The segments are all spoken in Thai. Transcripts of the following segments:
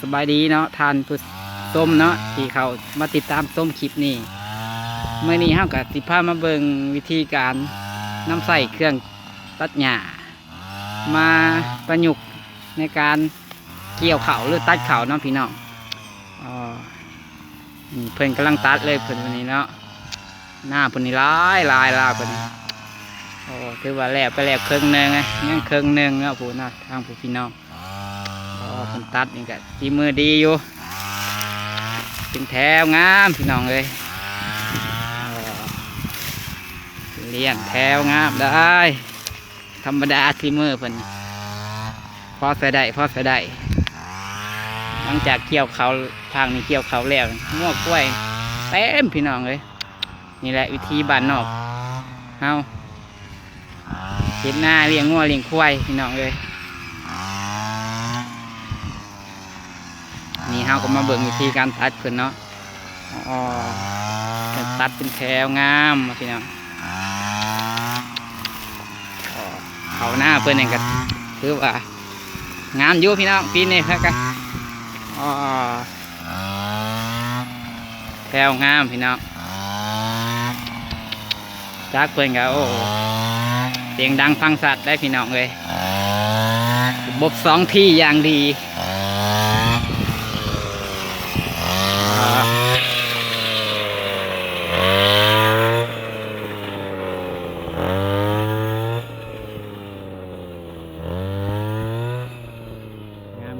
สบายดีเนาะทานผู้ส้มเนาะที่เขามาติดตามส้มคลิปนี้เมื่อนี้เฮากับสิพามาเบิ่งวิธีการน้ำใส่เครื่องตัดหญ้ามาประยุกต์ในการเกี่ยวเขาหรือตัดเขาเนาะพี่น้องเพิ่นกำลังตัดเลยเพิ่นวันนี้เนาะหน้าเพิ่นนี่ลายเพิ่นโอ้ถือว่าแล้วไปแล้วครึ่งหนึ่งไงยังครึ่งหนึ่งเนาะผู้นะทางผู้พี่น้องเพิ่นตัดนี่ก็ฝีมือดีอยู่เป็นแถวงามพี่น้องเลยเลี้ยงแถวงามได้ธรรมดาฝีมือเพิ่นพอใส่ได้หลังจากเกี่ยวเขาทางนี้เกี่ยวเขาแล้วงอกกล้วยเต็มพี่น้องเลยนี่แหละวิธีบ้านนอกเฮาเห็นหน้าเลี้ยงงัวเลี้ยงควายพี่น้องเลยนี่เฮาก็มาเบิ่งวิธีการตัดเพิ่นเนาะตัดเป็นแถวงามพี่น้องเขาหน้าเพิ่นเองก็คือว่างามอยู่พี่น้องปีนี้ครับกันแถวงามพี่น้องจากเพิ่นก็โอ้เสียงดังฟังสัตว์ได้พี่น้องเลยบบสองที่อย่างดี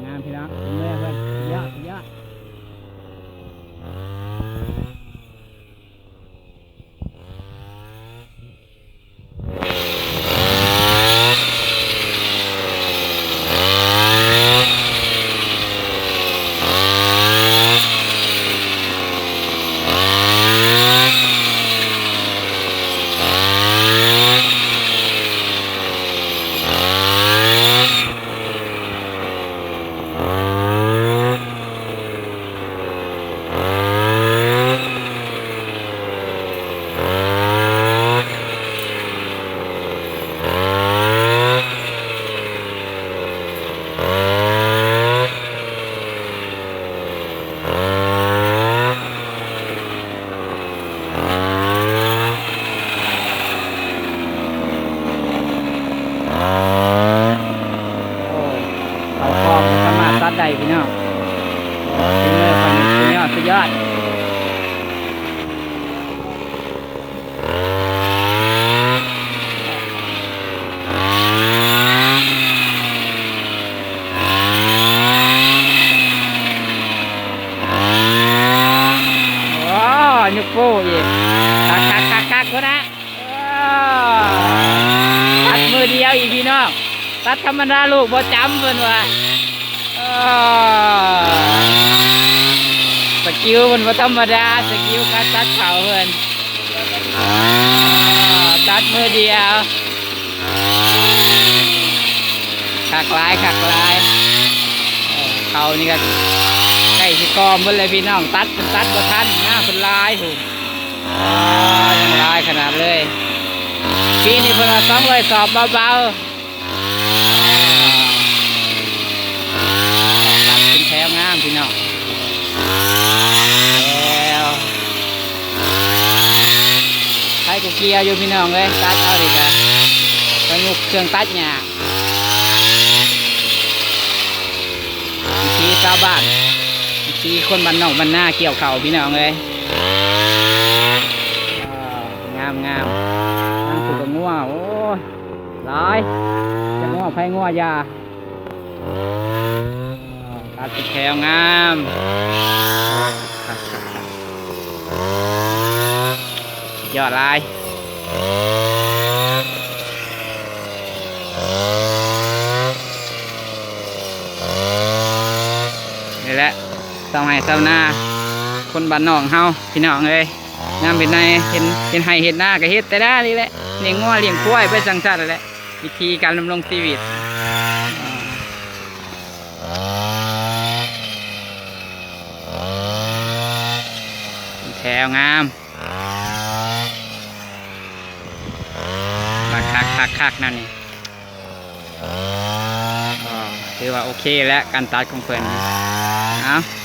งามพี่น้องเมื่อเพิ่นยอดตัดได้พี่น้องฝีมือคนสุดยอดยุกโป้อีกคักก็นะตัดมือเดียวอีกพี่น้องตัดธรรมดาลูกบ่จำเพิ่นว่าสกิลมันว่าธรรมดาสกิลการตัดเขาเพื่อนตัดมือเดียวขักลายเขานี่ก็ใกล้สิกอมเพื่อนเลยพี่น้องตัดบ่ทันหน้าเป็นลายหูยังลายขนาดเลยปีนี้เพิ่นต้องเลยสอบเบาแถวงามพี่น้องแล้วใช้กุเกียอยู่พี่น้องเลยตัดเอาดิจ้ะประยุกต์เครื่องตัดหญ้าวิธีชาวบ้านวิธีคนบ้านนอกบ้านหน้าเกี่ยวเข่าพี่น้องเลยงามนั่งผูกกับงัวโอ้ยหลายจะงัวไผ่งัวยาตัดเป็นแถวงามยอดลายนี่แหละสาวไห้สาวนาคนบ้านนอกเฮาพี่น้องเลยงามเป็นไห็นไห้เห็นหน้าก็เฮ็ดแต่ได้นี่แหละเลี้ยงงัวเลี้ยงควายไปสังสรรค์แหละวิธีการดำรงชีวิตแถวงามคักนั่นนี่ถือว่าโอเคแล้วการตัดของเพิ่น เอา